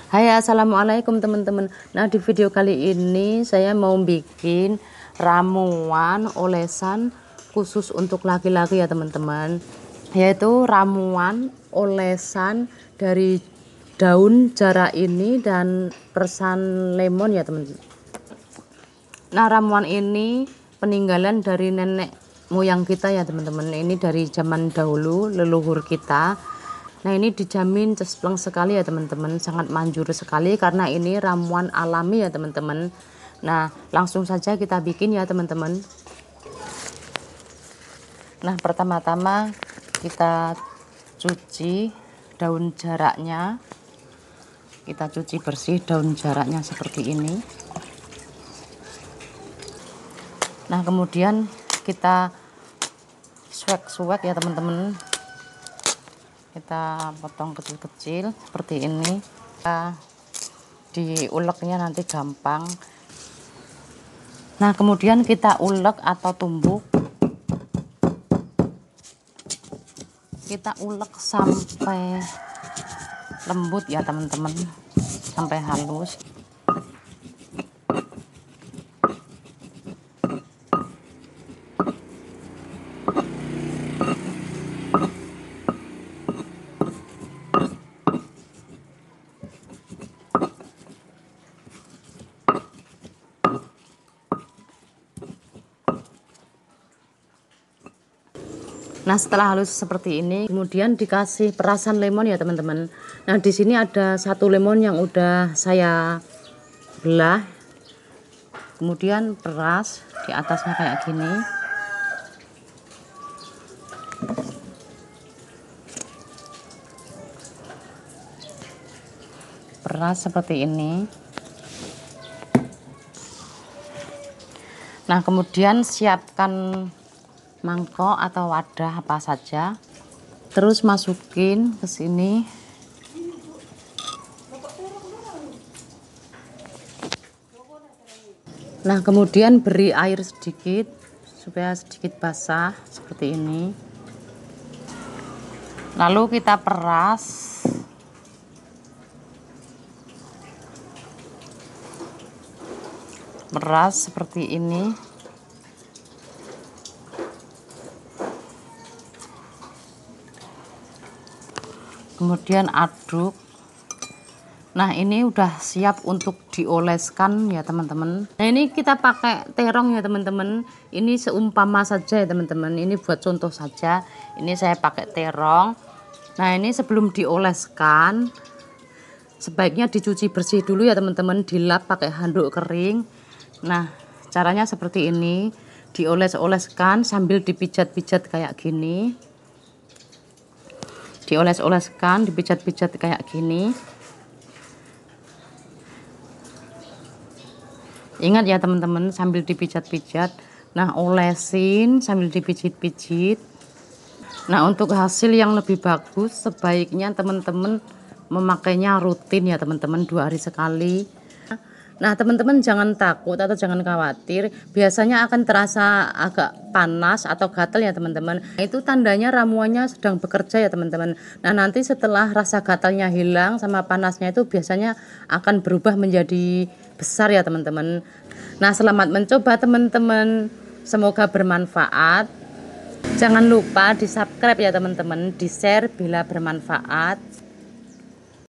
Hai, assalamualaikum teman-teman. Nah, di video kali ini saya mau bikin ramuan olesan khusus untuk laki-laki ya teman-teman, yaitu ramuan olesan dari daun jarak ini dan persan lemon ya teman-teman. Nah, ramuan ini peninggalan dari nenek moyang kita ya teman-teman. Ini dari zaman dahulu leluhur kita. Nah, ini dijamin cespleng sekali ya teman-teman, sangat manjur sekali karena ini ramuan alami ya teman-teman. Nah, langsung saja kita bikin ya teman-teman. Nah, pertama-tama kita cuci daun jaraknya. Kita cuci bersih daun jaraknya seperti ini. Nah, kemudian kita suwek-suwek ya teman-teman. Kita potong kecil-kecil seperti ini. Kita diuleknya nanti gampang. Nah, kemudian kita ulek atau tumbuk. Kita ulek sampai lembut ya teman-teman, sampai halus. Nah, setelah halus seperti ini, kemudian dikasih perasan lemon ya teman-teman. Nah, di sini ada 1 lemon yang udah saya belah. Kemudian peras di atasnya kayak gini. Peras seperti ini. Nah, kemudian siapkan mangkok atau wadah apa saja, terus masukin ke sini. Nah, kemudian beri air sedikit supaya sedikit basah seperti ini, lalu kita peras. Seperti ini. Kemudian aduk. Nah, ini udah siap untuk dioleskan ya teman-teman. Nah, ini kita pakai terong ya teman-teman. Ini seumpama saja ya teman-teman. Ini buat contoh saja. Ini saya pakai terong. Nah, ini sebelum dioleskan sebaiknya dicuci bersih dulu ya teman-teman, dilap pakai handuk kering. Nah, caranya seperti ini. Dioles-oleskan sambil dipijat-pijat kayak gini. Dioles-oleskan, dipijat-pijat kayak gini. Ingat ya teman-teman, sambil dipijat-pijat. Nah, olesin sambil dipijit-pijit. Nah, untuk hasil yang lebih bagus sebaiknya teman-teman memakainya rutin ya teman-teman, 2 hari sekali. Nah, teman-teman jangan takut atau jangan khawatir, biasanya akan terasa agak panas atau gatal ya teman-teman. Nah, itu tandanya ramuannya sedang bekerja ya teman-teman. Nah, nanti setelah rasa gatalnya hilang sama panasnya itu biasanya akan berubah menjadi besar ya teman-teman. Nah, selamat mencoba teman-teman, semoga bermanfaat. Jangan lupa di subscribe ya teman-teman, di share bila bermanfaat.